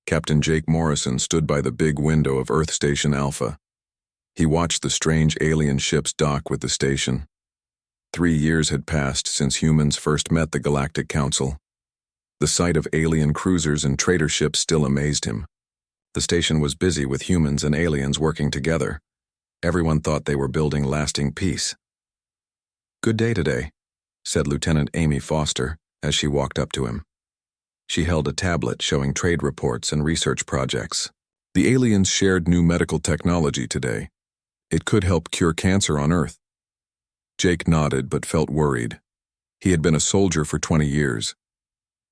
Captain Jake Morrison stood by the big window of Earth Station Alpha. He watched the strange alien ships dock with the station. 3 years had passed since humans first met the Galactic Council. The sight of alien cruisers and trader ships still amazed him. The station was busy with humans and aliens working together. Everyone thought they were building lasting peace. "Good day today," said Lieutenant Amy Foster as she walked up to him. She held a tablet showing trade reports and research projects. The aliens shared new medical technology today. It could help cure cancer on Earth. Jake nodded but felt worried. He had been a soldier for 20 years.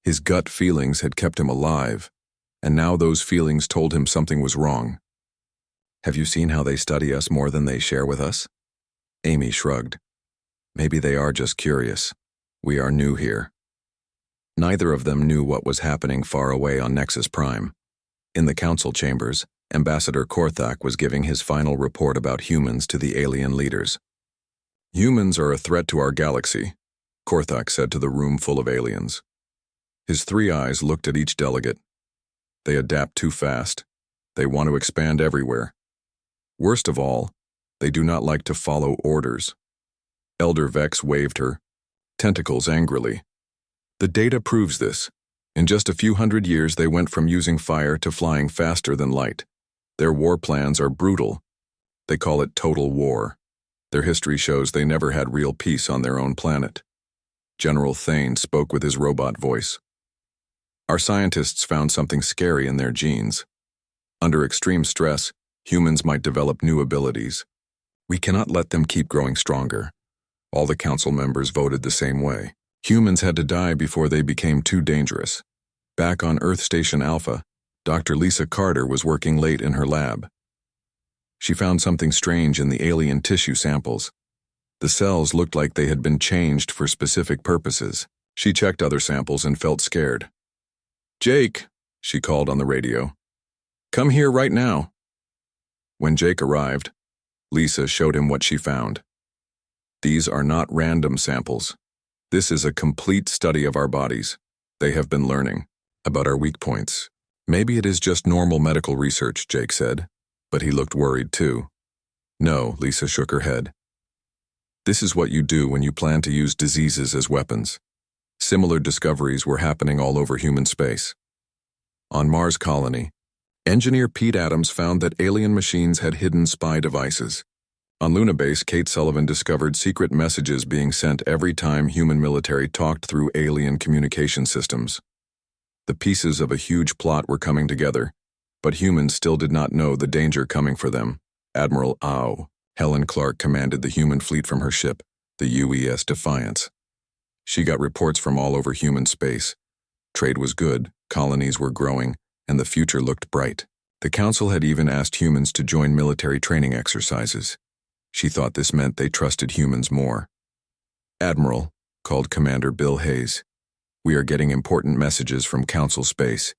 His gut feelings had kept him alive, and now those feelings told him something was wrong. "Have you seen how they study us more than they share with us?" Amy shrugged. "Maybe they are just curious. We are new here." Neither of them knew what was happening far away on Nexus Prime. In the council chambers, Ambassador Korthak was giving his final report about humans to the alien leaders. "Humans are a threat to our galaxy," Korthak said to the room full of aliens. His 3 eyes looked at each delegate. "They adapt too fast. They want to expand everywhere. Worst of all, they do not like to follow orders." Elder Vex waved her tentacles angrily. "The data proves this. In just a few hundred years they went from using fire to flying faster than light. Their war plans are brutal. They call it total war. Their history shows they never had real peace on their own planet." General Thane spoke with his robot voice. "Our scientists found something scary in their genes. Under extreme stress, humans might develop new abilities. We cannot let them keep growing stronger." All the council members voted the same way. Humans had to die before they became too dangerous. Back on Earth Station Alpha, Dr. Lisa Carter was working late in her lab. She found something strange in the alien tissue samples. The cells looked like they had been changed for specific purposes. She checked other samples and felt scared. "Jake," she called on the radio. "Come here right now." When Jake arrived, Lisa showed him what she found. "These are not random samples. This is a complete study of our bodies. They have been learning about our weak points." "Maybe it is just normal medical research," Jake said, but he looked worried too. "No," Lisa shook her head. "This is what you do when you plan to use diseases as weapons." Similar discoveries were happening all over human space. On Mars Colony, engineer Pete Adams found that alien machines had hidden spy devices. On Luna Base, Kate Sullivan discovered secret messages being sent every time human military talked through alien communication systems. The pieces of a huge plot were coming together, but humans still did not know the danger coming for them. Admiral Helen Clark commanded the human fleet from her ship, the UES Defiance. She got reports from all over human space. Trade was good, colonies were growing, and the future looked bright. The council had even asked humans to join military training exercises. She thought this meant they trusted humans more. "Admiral," called Commander Bill Hayes, "we are getting important messages from Council Space.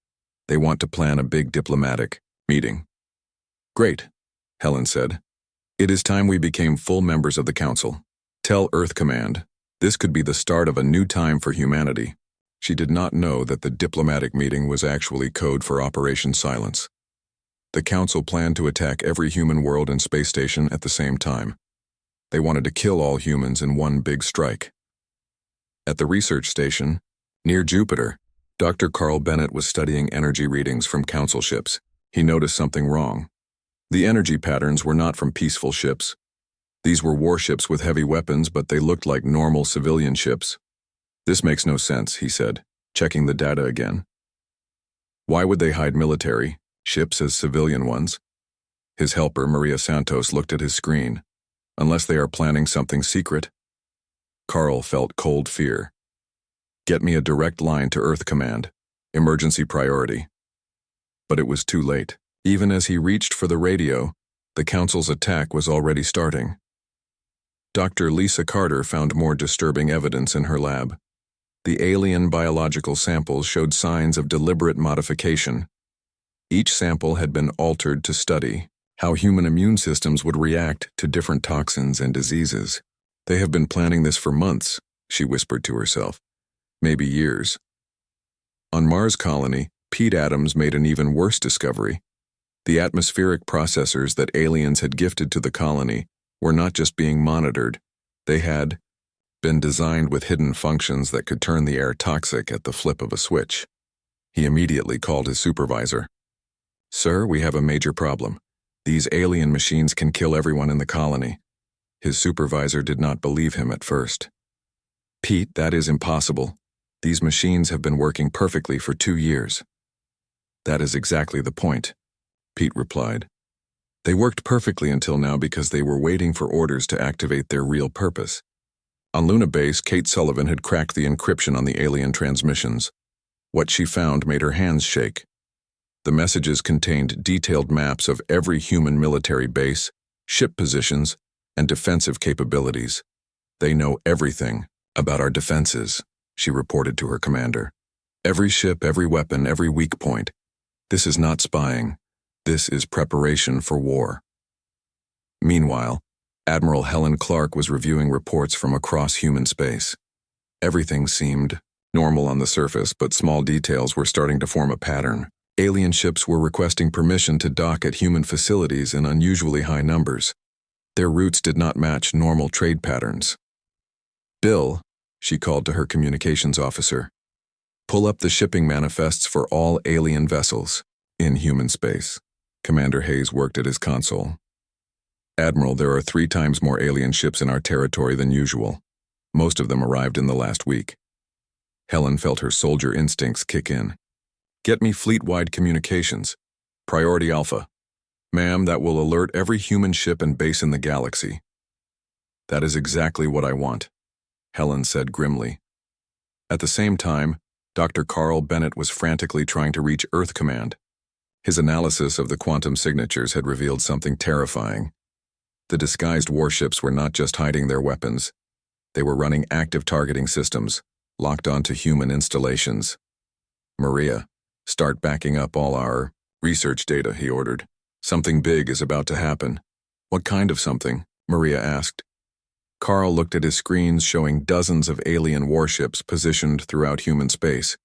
They want to plan a big diplomatic meeting." "Great," Helen said. "It is time we became full members of the Council. Tell Earth Command, this could be the start of a new time for humanity." She did not know that the diplomatic meeting was actually code for Operation Silence. The Council planned to attack every human world and space station at the same time. They wanted to kill all humans in one big strike. At the research station, near Jupiter, Dr. Carl Bennett was studying energy readings from Council ships. He noticed something wrong. The energy patterns were not from peaceful ships. These were warships with heavy weapons, but they looked like normal civilian ships. "This makes no sense," he said, checking the data again. "Why would they hide military ships as civilian ones?" His helper, Maria Santos, looked at his screen. "Unless they are planning something secret." Carl felt cold fear. "Get me a direct line to Earth Command. Emergency priority." But it was too late. Even as he reached for the radio, the Council's attack was already starting. Dr. Lisa Carter found more disturbing evidence in her lab. The alien biological samples showed signs of deliberate modification. Each sample had been altered to study how human immune systems would react to different toxins and diseases. "They have been planning this for months," she whispered to herself. "Maybe years." On Mars Colony, Pete Adams made an even worse discovery. The atmospheric processors that aliens had gifted to the colony were not just being monitored, they had been designed with hidden functions that could turn the air toxic at the flip of a switch. He immediately called his supervisor. "Sir, we have a major problem. These alien machines can kill everyone in the colony." His supervisor did not believe him at first. "Pete, that is impossible. These machines have been working perfectly for 2 years." "That is exactly the point," Pete replied. "They worked perfectly until now because they were waiting for orders to activate their real purpose." On Luna Base, Kate Sullivan had cracked the encryption on the alien transmissions. What she found made her hands shake. The messages contained detailed maps of every human military base, ship positions, and defensive capabilities. "They know everything about our defenses," she reported to her commander. "Every ship, every weapon, every weak point. This is not spying. This is preparation for war." Meanwhile, Admiral Helen Clark was reviewing reports from across human space. Everything seemed normal on the surface, but small details were starting to form a pattern. Alien ships were requesting permission to dock at human facilities in unusually high numbers. Their routes did not match normal trade patterns. "Bill," she called to her communications officer, "pull up the shipping manifests for all alien vessels in human space." Commander Hayes worked at his console. "Admiral, there are 3 times more alien ships in our territory than usual. Most of them arrived in the last week." Helen felt her soldier instincts kick in. "Get me fleet-wide communications. Priority Alpha. Ma'am, that will alert every human ship and base in the galaxy." "That is exactly what I want," Helen said grimly. At the same time, Dr. Carl Bennett was frantically trying to reach Earth Command. His analysis of the quantum signatures had revealed something terrifying. The disguised warships were not just hiding their weapons. They were running active targeting systems, locked onto human installations. "Maria, start backing up all our research data," he ordered. "Something big is about to happen." "What kind of something?" Maria asked. Carl looked at his screens showing dozens of alien warships positioned throughout human space.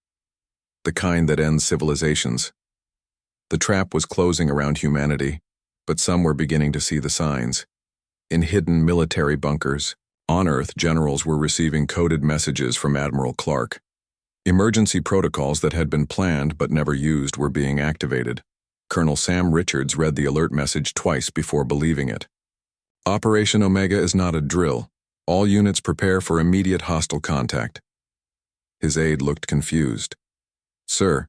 The kind that ends civilizations. The trap was closing around humanity, but some were beginning to see the signs. In hidden military bunkers, on Earth, generals were receiving coded messages from Admiral Clark. Emergency protocols that had been planned but never used were being activated. Colonel Sam Richards read the alert message twice before believing it. "Operation Omega is not a drill. All units prepare for immediate hostile contact." His aide looked confused. "Sir,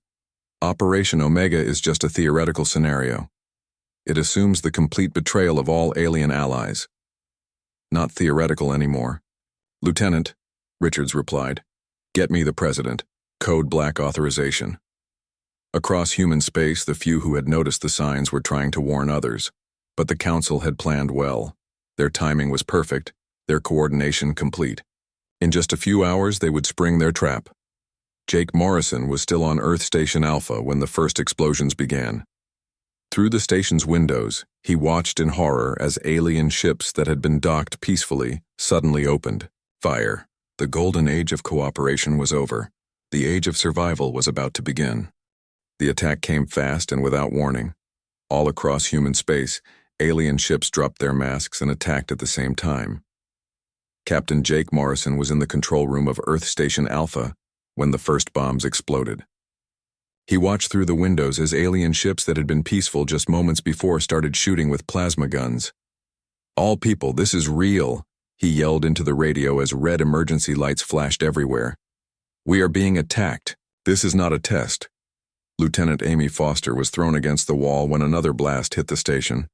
Operation Omega is just a theoretical scenario. It assumes the complete betrayal of all alien allies." "Not theoretical anymore." "Lieutenant," Richards replied, "get me the President. Code Black authorization." Across human space, the few who had noticed the signs were trying to warn others, but the Council had planned well. Their timing was perfect, their coordination complete. In just a few hours, they would spring their trap. Jake Morrison was still on Earth Station Alpha when the first explosions began. Through the station's windows, he watched in horror as alien ships that had been docked peacefully suddenly opened fire. The golden age of cooperation was over. The age of survival was about to begin. The attack came fast and without warning. All across human space, alien ships dropped their masks and attacked at the same time. Captain Jake Morrison was in the control room of Earth Station Alpha when the first bombs exploded. He watched through the windows as alien ships that had been peaceful just moments before started shooting with plasma guns. "All people, this is real," he yelled into the radio as red emergency lights flashed everywhere. "We are being attacked. This is not a test." Lieutenant Amy Foster was thrown against the wall when another blast hit the station.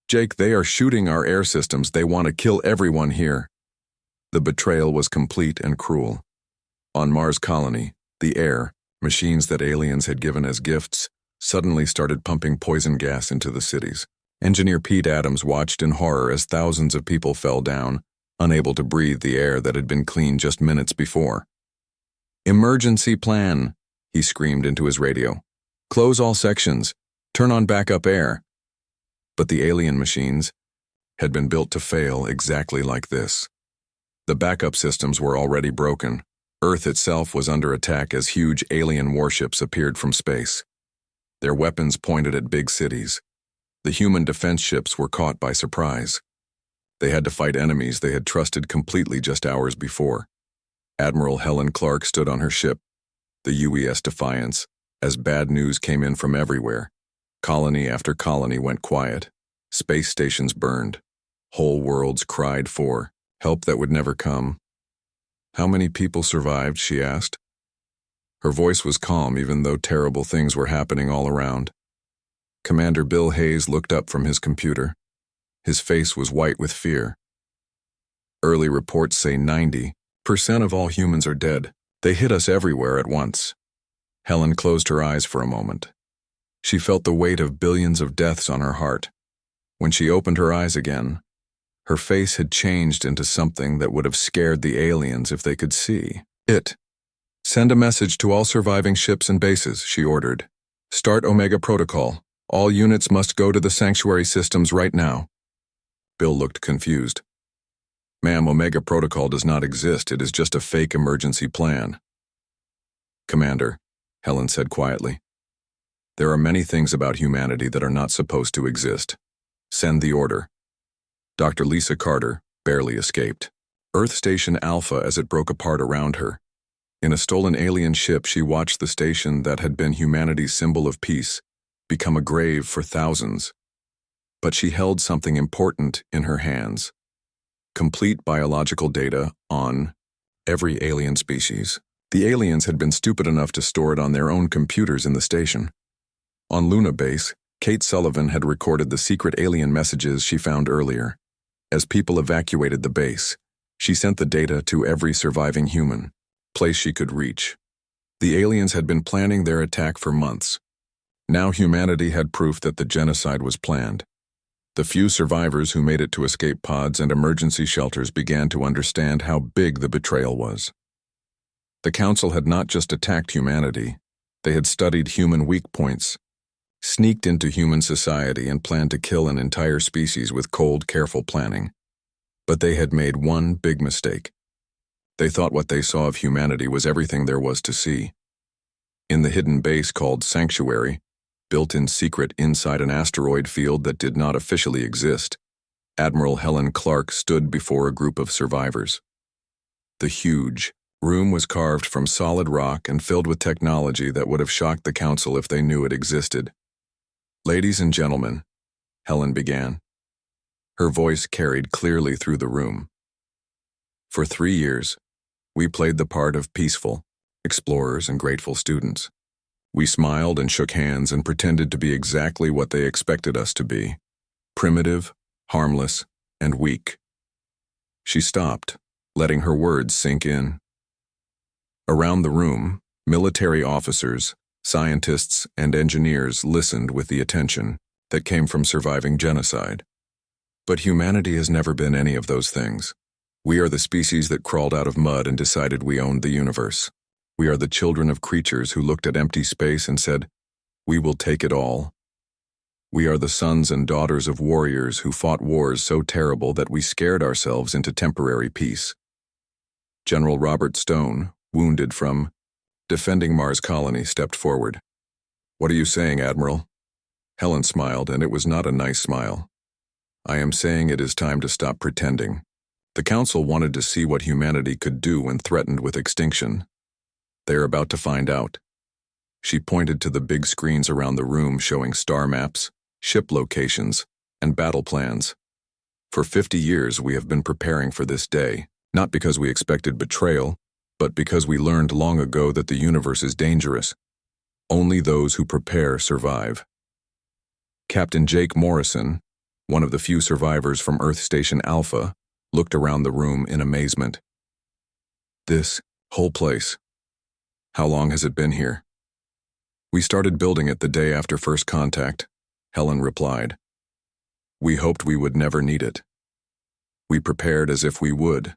"Jake, they are shooting our air systems. They want to kill everyone here." The betrayal was complete and cruel. On Mars Colony, the air, machines that aliens had given as gifts, suddenly started pumping poison gas into the cities. Engineer Pete Adams watched in horror as thousands of people fell down, unable to breathe the air that had been clean just minutes before. "Emergency plan," he screamed into his radio. "Close all sections. Turn on backup air." But the alien machines had been built to fail exactly like this. The backup systems were already broken. Earth itself was under attack as huge alien warships appeared from space. Their weapons pointed at big cities. The human defense ships were caught by surprise. They had to fight enemies they had trusted completely just hours before. Admiral Helen Clark stood on her ship, the UES Defiance, as bad news came in from everywhere. Colony after colony went quiet. Space stations burned. Whole worlds cried for help that would never come. "How many people survived?" she asked. Her voice was calm even though terrible things were happening all around. Commander Bill Hayes looked up from his computer. His face was white with fear. "Early reports say 90% of all humans are dead. They hit us everywhere at once." Helen closed her eyes for a moment. She felt the weight of billions of deaths on her heart. When she opened her eyes again, her face had changed into something that would have scared the aliens if they could see it. "Send a message to all surviving ships and bases," she ordered. "Start Omega Protocol. All units must go to the sanctuary systems right now." Bill looked confused. "Ma'am, Omega Protocol does not exist. It is just a fake emergency plan." "Commander," Helen said quietly, "there are many things about humanity that are not supposed to exist. Send the order." Dr. Lisa Carter barely escaped. Earth Station Alpha as it broke apart around her. In a stolen alien ship, she watched the station that had been humanity's symbol of peace become a grave for thousands. But she held something important in her hands. Complete biological data on every alien species. The aliens had been stupid enough to store it on their own computers in the station. On Luna Base, Kate Sullivan had recorded the secret alien messages she found earlier. As people evacuated the base, she sent the data to every surviving human, place she could reach. The aliens had been planning their attack for months. Now humanity had proof that the genocide was planned. The few survivors who made it to escape pods and emergency shelters began to understand how big the betrayal was. The Council had not just attacked humanity, they had studied human weak points, sneaked into human society and planned to kill an entire species with cold, careful planning. But they had made one big mistake. They thought what they saw of humanity was everything there was to see. In the hidden base called Sanctuary, built in secret inside an asteroid field that did not officially exist, Admiral Helen Clark stood before a group of survivors. The huge room was carved from solid rock and filled with technology that would have shocked the Council if they knew it existed. "Ladies and gentlemen," Helen began. Her voice carried clearly through the room. "For 3 years, we played the part of peaceful explorers and grateful students. We smiled and shook hands and pretended to be exactly what they expected us to be: primitive, harmless, and weak." She stopped, letting her words sink in. Around the room, military officers, scientists, and engineers listened with the attention that came from surviving genocide. But humanity has never been any of those things. We are the species that crawled out of mud and decided we owned the universe. We are the children of creatures who looked at empty space and said, "We will take it all." We are the sons and daughters of warriors who fought wars so terrible that we scared ourselves into temporary peace. General Robert Stone, wounded from defending Mars colony, stepped forward. "What are you saying, Admiral?" Helen smiled, and it was not a nice smile. "I am saying it is time to stop pretending. The Council wanted to see what humanity could do when threatened with extinction. They are about to find out." She pointed to the big screens around the room showing star maps, ship locations, and battle plans. "For 50 years we have been preparing for this day, not because we expected betrayal, but because we learned long ago that the universe is dangerous. Only those who prepare survive." Captain Jake Morrison, one of the few survivors from Earth Station Alpha, looked around the room in amazement. "This whole place. How long has it been here?" "We started building it the day after first contact," Helen replied. "We hoped we would never need it. We prepared as if we would."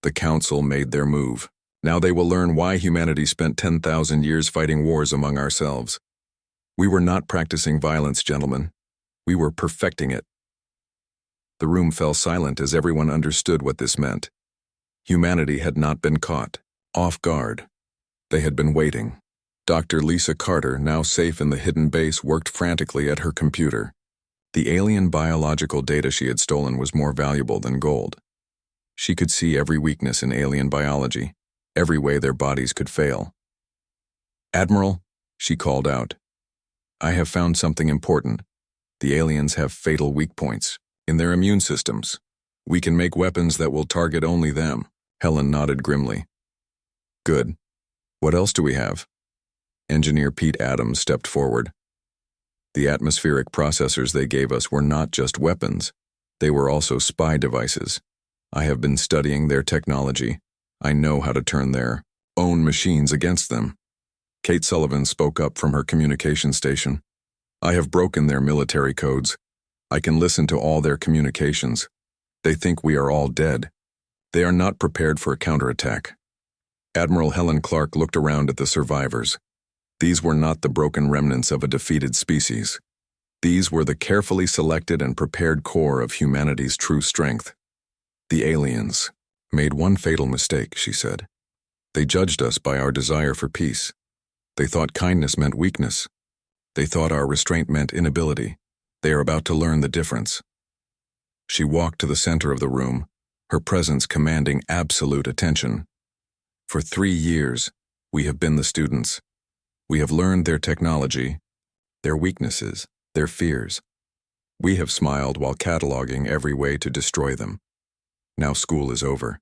The Council made their move. Now they will learn why humanity spent 10,000 years fighting wars among ourselves. We were not practicing violence, gentlemen. We were perfecting it. The room fell silent as everyone understood what this meant. Humanity had not been caught. Off guard. They had been waiting. Dr. Lisa Carter, now safe in the hidden base, worked frantically at her computer. The alien biological data she had stolen was more valuable than gold. She could see every weakness in alien biology, every way their bodies could fail. "Admiral," she called out, "I have found something important. The aliens have fatal weak points in their immune systems. We can make weapons that will target only them." Helen nodded grimly. "Good. What else do we have?" Engineer Pete Adams stepped forward. "The atmospheric processors they gave us were not just weapons. They were also spy devices. I have been studying their technology. I know how to turn their own machines against them." Kate Sullivan spoke up from her communication station. "I have broken their military codes. I can listen to all their communications. They think we are all dead. They are not prepared for a counterattack." Admiral Helen Clark looked around at the survivors. These were not the broken remnants of a defeated species. These were the carefully selected and prepared core of humanity's true strength. "The aliens made one fatal mistake," she said. "They judged us by our desire for peace. They thought kindness meant weakness. They thought our restraint meant inability. They are about to learn the difference." She walked to the center of the room, her presence commanding absolute attention. "For 3 years, we have been the students. We have learned their technology, their weaknesses, their fears. We have smiled while cataloging every way to destroy them. Now school is over."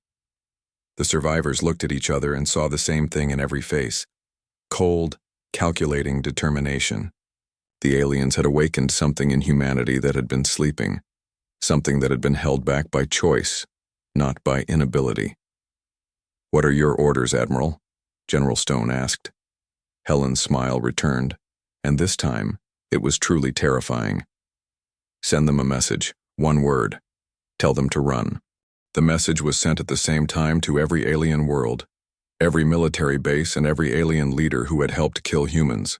The survivors looked at each other and saw the same thing in every face: cold, calculating determination. The aliens had awakened something in humanity that had been sleeping, something that had been held back by choice, not by inability. "What are your orders, Admiral?" General Stone asked. Helen's smile returned, and this time it was truly terrifying. "Send them a message, one word. Tell them to run." The message was sent at the same time to every alien world, every military base, and every alien leader who had helped kill humans.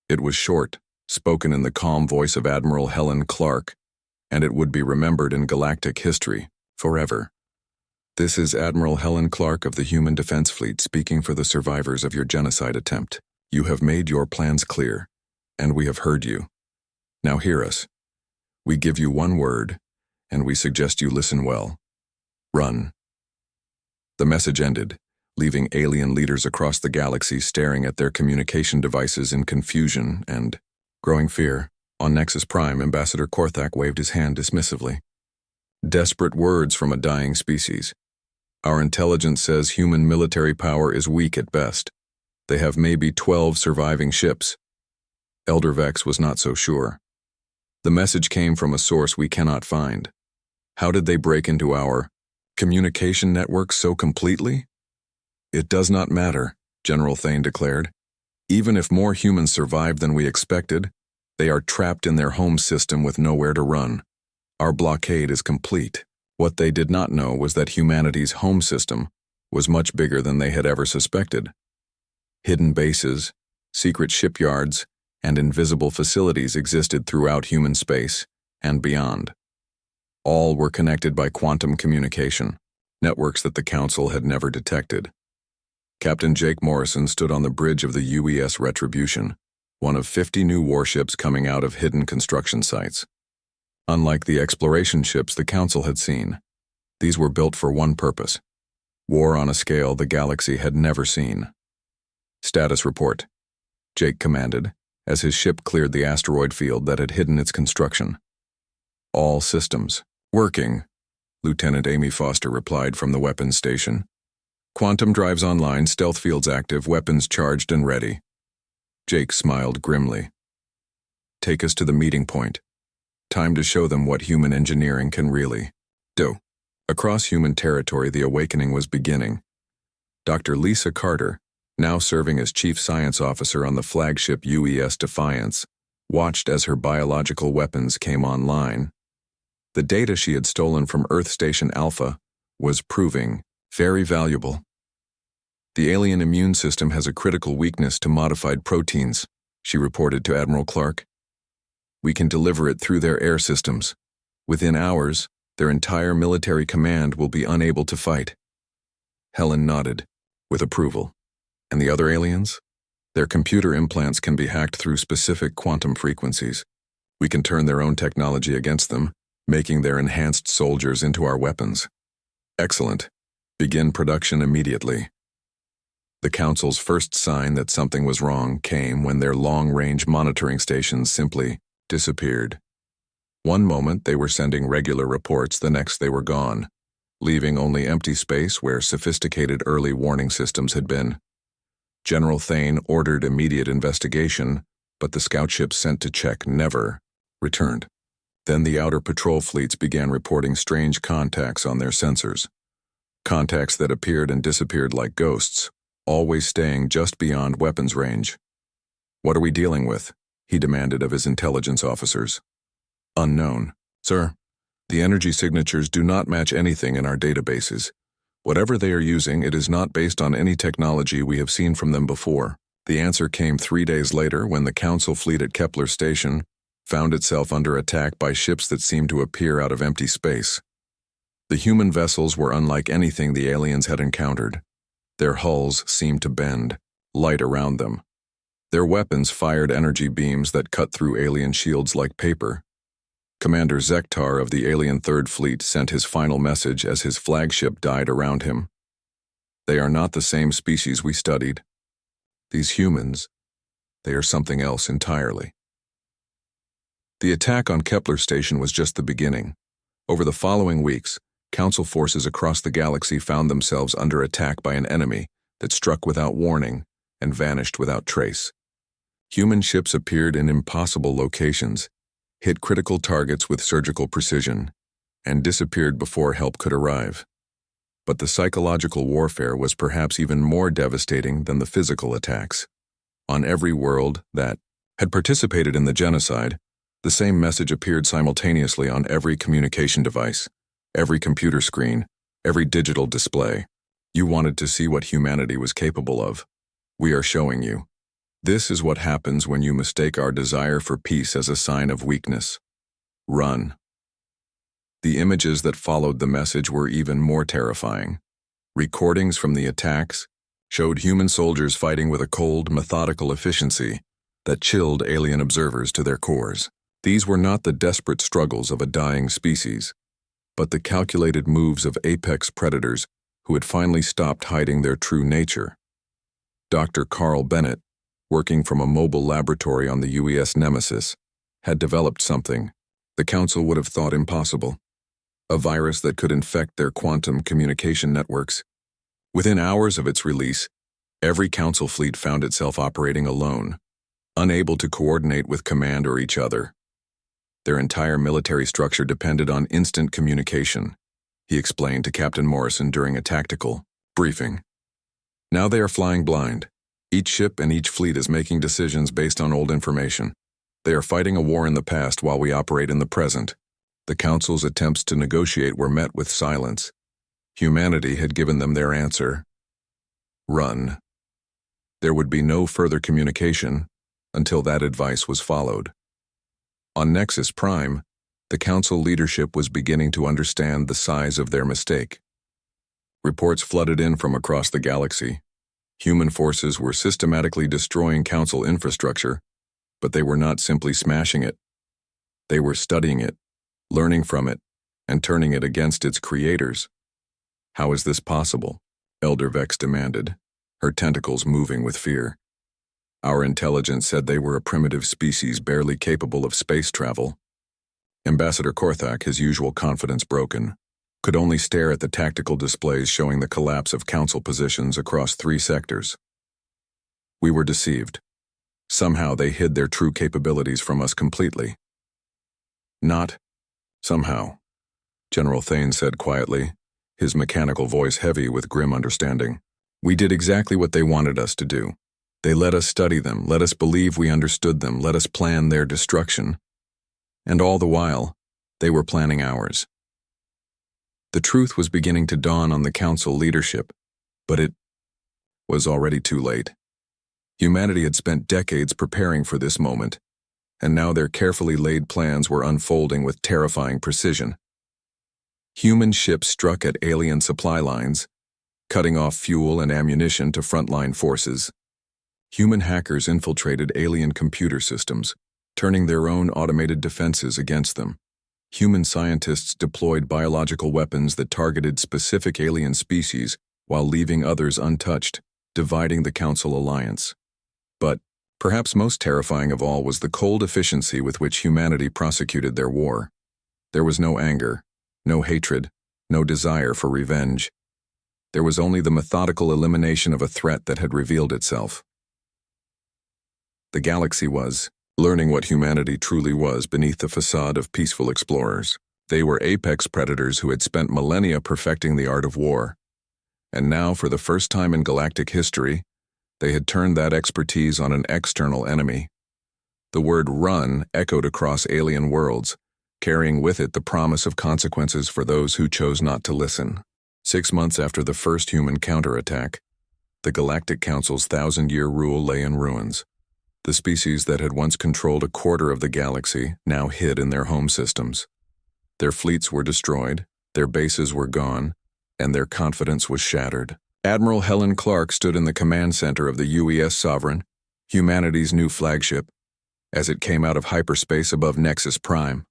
It was short, spoken in the calm voice of Admiral Helen Clark, and it would be remembered in galactic history forever. "This is Admiral Helen Clark of the Human Defense Fleet speaking for the survivors of your genocide attempt. You have made your plans clear, and we have heard you. Now hear us. We give you one word, and we suggest you listen well. Run." The message ended, leaving alien leaders across the galaxy staring at their communication devices in confusion and growing fear. On Nexus Prime, Ambassador Korthak waved his hand dismissively. "Desperate words from a dying species. Our intelligence says human military power is weak at best. They have maybe 12 surviving ships." Elder Vex was not so sure. "The message came from a source we cannot find. How did they break into our communication network so completely?" "It does not matter," General Thane declared. "Even if more humans survive than we expected, they are trapped in their home system with nowhere to run. Our blockade is complete." What they did not know was that humanity's home system was much bigger than they had ever suspected. Hidden bases, secret shipyards, and invisible facilities existed throughout human space and beyond. All were connected by quantum communication, networks that the Council had never detected. Captain Jake Morrison stood on the bridge of the UES Retribution, one of 50 new warships coming out of hidden construction sites. Unlike the exploration ships the Council had seen, these were built for one purpose: war on a scale the galaxy had never seen. "Status report," Jake commanded, as his ship cleared the asteroid field that had hidden its construction. "All systems working," Lieutenant Amy Foster replied from the weapons station. "Quantum drives online, stealth fields active, weapons charged and ready." Jake smiled grimly. "Take us to the meeting point. Time to show them what human engineering can really do." Across human territory, the awakening was beginning. Dr. Lisa Carter, now serving as Chief Science Officer on the flagship UES Defiance, watched as her biological weapons came online. The data she had stolen from Earth Station Alpha was proving very valuable. "The alien immune system has a critical weakness to modified proteins," she reported to Admiral Clark. "We can deliver it through their air systems. Within hours, their entire military command will be unable to fight." Helen nodded. with approval. And the other aliens? Their computer implants can be hacked through specific quantum frequencies. We can turn their own technology against them, making their enhanced soldiers into our weapons. Excellent. Begin production immediately. The Council's first sign that something was wrong came when their long-range monitoring stations simply disappeared. One moment they were sending regular reports, the next they were gone, leaving only empty space where sophisticated early warning systems had been. General Thane ordered immediate investigation, but the scout ships sent to check never returned. Then the outer patrol fleets began reporting strange contacts on their sensors. Contacts that appeared and disappeared like ghosts, always staying just beyond weapons range. "What are we dealing with?" he demanded of his intelligence officers. "Unknown. Sir, the energy signatures do not match anything in our databases. Whatever they are using, it is not based on any technology we have seen from them before." The answer came 3 days later when the Council fleet at Kepler Station found itself under attack by ships that seemed to appear out of empty space. The human vessels were unlike anything the aliens had encountered. Their hulls seemed to bend, light around them. Their weapons fired energy beams that cut through alien shields like paper. Commander Zektar of the alien Third Fleet sent his final message as his flagship died around him. "They are not the same species we studied. These humans, they are something else entirely." The attack on Kepler Station was just the beginning. Over the following weeks, Council forces across the galaxy found themselves under attack by an enemy that struck without warning and vanished without trace. Human ships appeared in impossible locations, hit critical targets with surgical precision, and disappeared before help could arrive. But the psychological warfare was perhaps even more devastating than the physical attacks. On every world that had participated in the genocide, the same message appeared simultaneously on every communication device, every computer screen, every digital display. You wanted to see what humanity was capable of. We are showing you. This is what happens when you mistake our desire for peace as a sign of weakness. Run. The images that followed the message were even more terrifying. Recordings from the attacks showed human soldiers fighting with a cold, methodical efficiency that chilled alien observers to their cores. These were not the desperate struggles of a dying species, but the calculated moves of apex predators who had finally stopped hiding their true nature. Dr. Carl Bennett, working from a mobile laboratory on the UES Nemesis, had developed something the Council would have thought impossible: a virus that could infect their quantum communication networks. Within hours of its release, every Council fleet found itself operating alone, unable to coordinate with command or each other. Their entire military structure depended on instant communication, he explained to Captain Morrison during a tactical briefing. Now they are flying blind. Each ship and each fleet is making decisions based on old information. They are fighting a war in the past while we operate in the present. The Council's attempts to negotiate were met with silence. Humanity had given them their answer: run. There would be no further communication until that advice was followed. On Nexus Prime, the Council leadership was beginning to understand the size of their mistake. Reports flooded in from across the galaxy. Human forces were systematically destroying Council infrastructure, but they were not simply smashing it. They were studying it, learning from it, and turning it against its creators. "How is this possible?" Elder Vex demanded, her tentacles moving with fear. "Our intelligence said they were a primitive species barely capable of space travel." Ambassador Korthak, his usual confidence broken, could only stare at the tactical displays showing the collapse of Council positions across 3 sectors. "We were deceived. Somehow they hid their true capabilities from us completely." "Not somehow," General Thane said quietly, his mechanical voice heavy with grim understanding. "We did exactly what they wanted us to do. They let us study them, let us believe we understood them, let us plan their destruction. And all the while, they were planning ours." The truth was beginning to dawn on the Council leadership, but it was already too late. Humanity had spent decades preparing for this moment, and now their carefully laid plans were unfolding with terrifying precision. Human ships struck at alien supply lines, cutting off fuel and ammunition to frontline forces. Human hackers infiltrated alien computer systems, turning their own automated defenses against them. Human scientists deployed biological weapons that targeted specific alien species while leaving others untouched, dividing the Council alliance. But perhaps most terrifying of all was the cold efficiency with which humanity prosecuted their war. There was no anger, no hatred, no desire for revenge. There was only the methodical elimination of a threat that had revealed itself. The galaxy was learning what humanity truly was beneath the facade of peaceful explorers. They were apex predators who had spent millennia perfecting the art of war. And now, for the first time in galactic history, they had turned that expertise on an external enemy. The word "run" echoed across alien worlds, carrying with it the promise of consequences for those who chose not to listen. 6 months after the first human counterattack, the Galactic Council's 1,000-year rule lay in ruins. The species that had once controlled a quarter of the galaxy now hid in their home systems. Their fleets were destroyed, their bases were gone, and their confidence was shattered. Admiral Helen Clark stood in the command center of the UES Sovereign, humanity's new flagship, as it came out of hyperspace above Nexus Prime.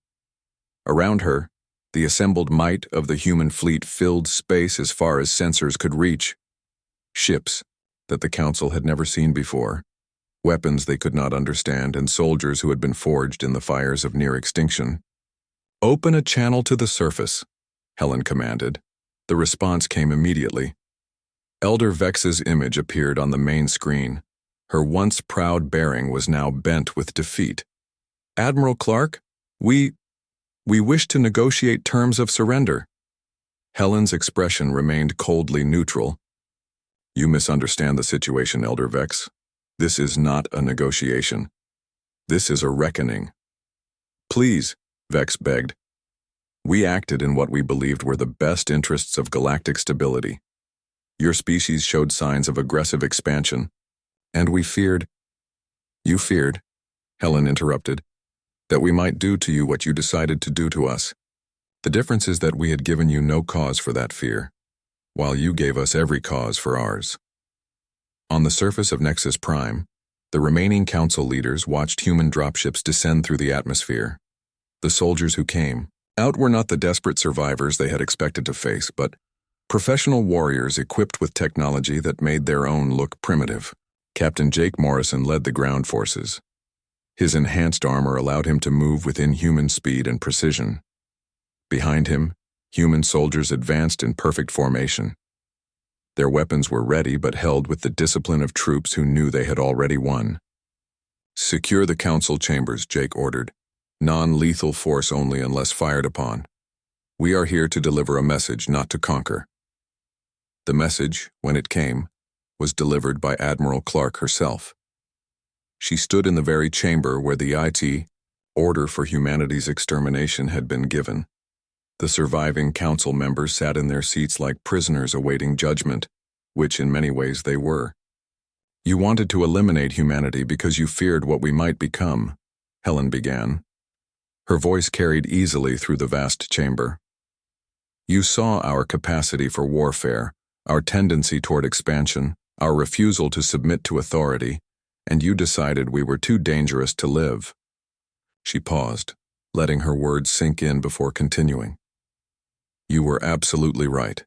Around her, the assembled might of the human fleet filled space as far as sensors could reach. Ships that the Council had never seen before, weapons they could not understand, and soldiers who had been forged in the fires of near extinction. "Open a channel to the surface," Helen commanded. The response came immediately. Elder Vex's image appeared on the main screen. Her once proud bearing was now bent with defeat. "Admiral Clark, we wish to negotiate terms of surrender." Helen's expression remained coldly neutral. "You misunderstand the situation, Elder Vex. This is not a negotiation. This is a reckoning." "Please," Vex begged. "We acted in what we believed were the best interests of galactic stability. Your species showed signs of aggressive expansion, and we feared—" "You feared," Helen interrupted, "that we might do to you what you decided to do to us. The difference is that we had given you no cause for that fear, while you gave us every cause for ours." On the surface of Nexus Prime, the remaining Council leaders watched human dropships descend through the atmosphere. The soldiers who came out were not the desperate survivors they had expected to face, but professional warriors equipped with technology that made their own look primitive. Captain Jake Morrison led the ground forces. His enhanced armor allowed him to move with inhuman speed and precision. Behind him, human soldiers advanced in perfect formation. Their weapons were ready but held with the discipline of troops who knew they had already won. "Secure the Council chambers," Jake ordered. "Non-lethal force only unless fired upon. We are here to deliver a message, not to conquer." The message, when it came, was delivered by Admiral Clark herself. She stood in the very chamber where the IT order for humanity's extermination had been given. The surviving Council members sat in their seats like prisoners awaiting judgment, which in many ways they were. "You wanted to eliminate humanity because you feared what we might become," Helen began. Her voice carried easily through the vast chamber. "You saw our capacity for warfare, our tendency toward expansion, our refusal to submit to authority, and you decided we were too dangerous to live." She paused, letting her words sink in before continuing. "You were absolutely right."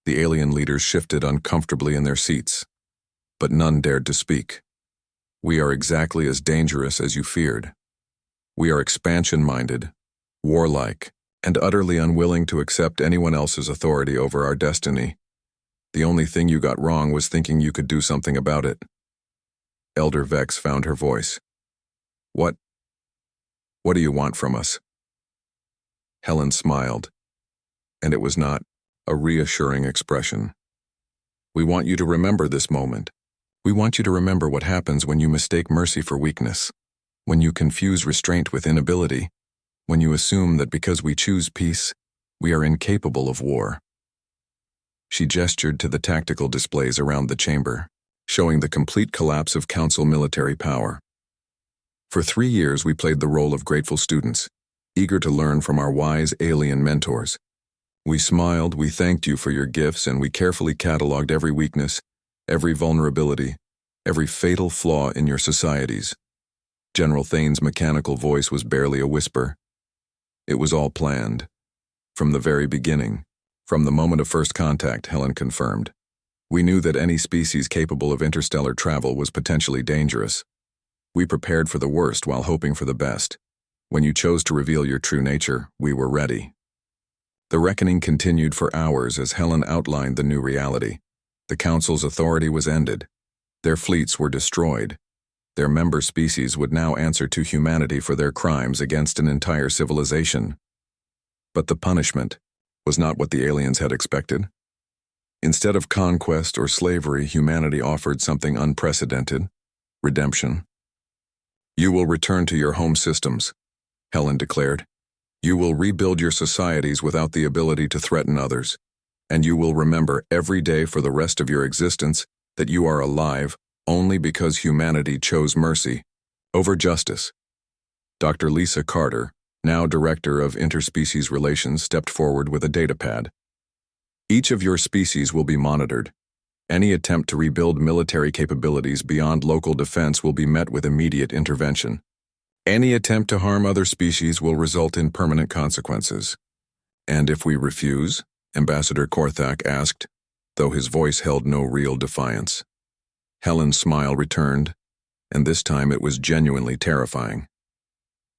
The alien leaders shifted uncomfortably in their seats, but none dared to speak. "We are exactly as dangerous as you feared. We are expansion-minded, warlike, and utterly unwilling to accept anyone else's authority over our destiny. The only thing you got wrong was thinking you could do something about it." Elder Vex found her voice. What do you want from us?" Helen smiled, and it was not a reassuring expression. "We want you to remember this moment. We want you to remember what happens when you mistake mercy for weakness, when you confuse restraint with inability, when you assume that because we choose peace, we are incapable of war." She gestured to the tactical displays around the chamber, showing the complete collapse of Council military power. "For 3 years we played the role of grateful students, eager to learn from our wise alien mentors. We smiled, we thanked you for your gifts, and we carefully cataloged every weakness, every vulnerability, every fatal flaw in your societies. General Thane's mechanical voice was barely a whisper. It was all planned. From the very beginning, from the moment of first contact, Helen confirmed. We knew that any species capable of interstellar travel was potentially dangerous. We prepared for the worst while hoping for the best. When you chose to reveal your true nature, we were ready. The reckoning continued for hours as Helen outlined the new reality. The Council's authority was ended. Their fleets were destroyed. Their member species would now answer to humanity for their crimes against an entire civilization. But the punishment was not what the aliens had expected. Instead of conquest or slavery, humanity offered something unprecedented: redemption. You will return to your home systems, Helen declared. You will rebuild your societies without the ability to threaten others, and you will remember every day for the rest of your existence that you are alive only because humanity chose mercy over justice. Dr. Lisa Carter, now Director of Interspecies Relations, stepped forward with a datapad. Each of your species will be monitored. Any attempt to rebuild military capabilities beyond local defense will be met with immediate intervention. Any attempt to harm other species will result in permanent consequences. And if we refuse? Ambassador Korthak asked, though his voice held no real defiance. Helen's smile returned, and this time it was genuinely terrifying.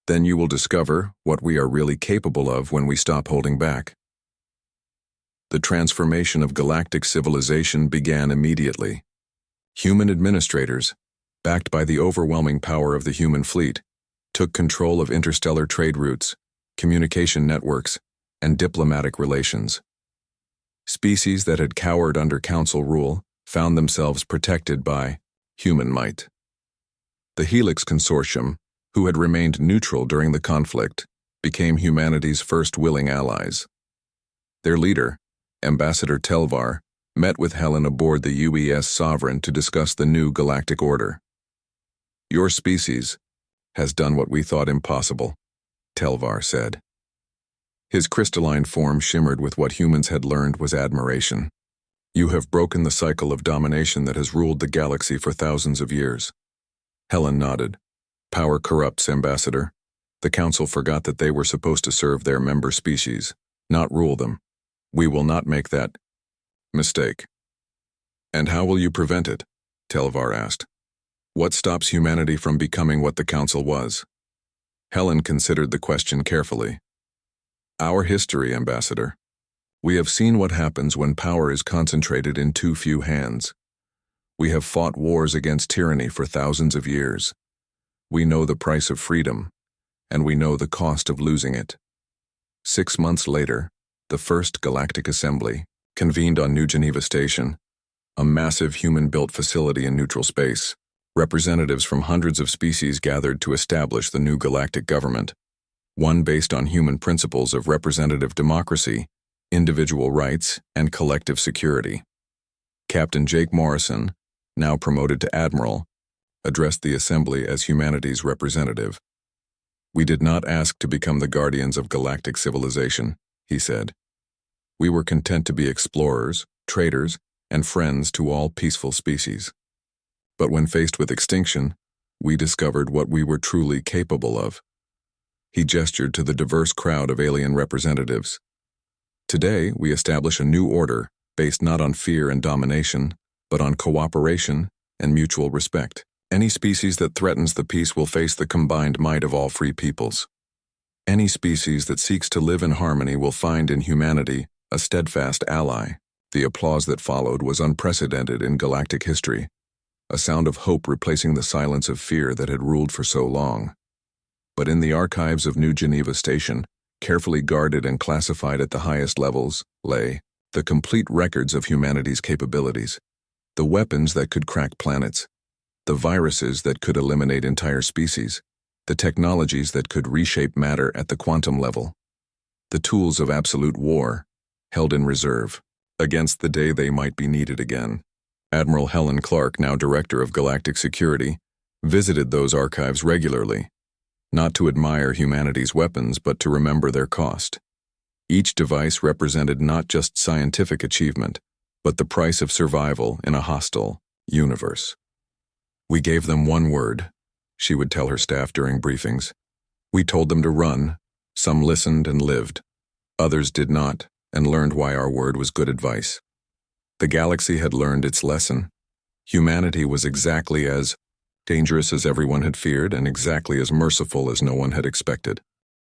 Then you will discover what we are really capable of when we stop holding back. The transformation of galactic civilization began immediately. Human administrators, backed by the overwhelming power of the human fleet, took control of interstellar trade routes, communication networks, and diplomatic relations. Species that had cowered under Council rule found themselves protected by human might. The Helix Consortium, who had remained neutral during the conflict, became humanity's first willing allies. Their leader, Ambassador Telvar, met with Helen aboard the UES Sovereign to discuss the new galactic order. Your species has done what we thought impossible, Telvar said. His crystalline form shimmered with what humans had learned was admiration. You have broken the cycle of domination that has ruled the galaxy for thousands of years. Helen nodded. Power corrupts, Ambassador. The Council forgot that they were supposed to serve their member species, not rule them. We will not make that mistake. And how will you prevent it? Telvar asked. What stops humanity from becoming what the Council was? Helen considered the question carefully. Our history, Ambassador. We have seen what happens when power is concentrated in too few hands. We have fought wars against tyranny for thousands of years. We know the price of freedom, and we know the cost of losing it. 6 months later, the First Galactic Assembly convened on New Geneva Station, a massive human-built facility in neutral space. Representatives from hundreds of species gathered to establish the new galactic government, one based on human principles of representative democracy, individual rights, and collective security. Captain Jake Morrison, now promoted to Admiral, addressed the Assembly as humanity's representative. We did not ask to become the guardians of galactic civilization, he said. We were content to be explorers, traders, and friends to all peaceful species. But when faced with extinction, we discovered what we were truly capable of. He gestured to the diverse crowd of alien representatives. Today, we establish a new order based not on fear and domination, but on cooperation and mutual respect. Any species that threatens the peace will face the combined might of all free peoples. Any species that seeks to live in harmony will find in humanity a steadfast ally. The applause that followed was unprecedented in galactic history, a sound of hope replacing the silence of fear that had ruled for so long. But in the archives of New Geneva Station, carefully guarded and classified at the highest levels, lay the complete records of humanity's capabilities, the weapons that could crack planets, the viruses that could eliminate entire species, the technologies that could reshape matter at the quantum level, the tools of absolute war, held in reserve, against the day they might be needed again. Admiral Helen Clark, now Director of Galactic Security, visited those archives regularly, not to admire humanity's weapons but to remember their cost. Each device represented not just scientific achievement, but the price of survival in a hostile universe. We gave them one word, she would tell her staff during briefings. We told them to run. Some listened and lived. Others did not, and learned why our word was good advice. The galaxy had learned its lesson. Humanity was exactly as dangerous as everyone had feared and exactly as merciful as no one had expected.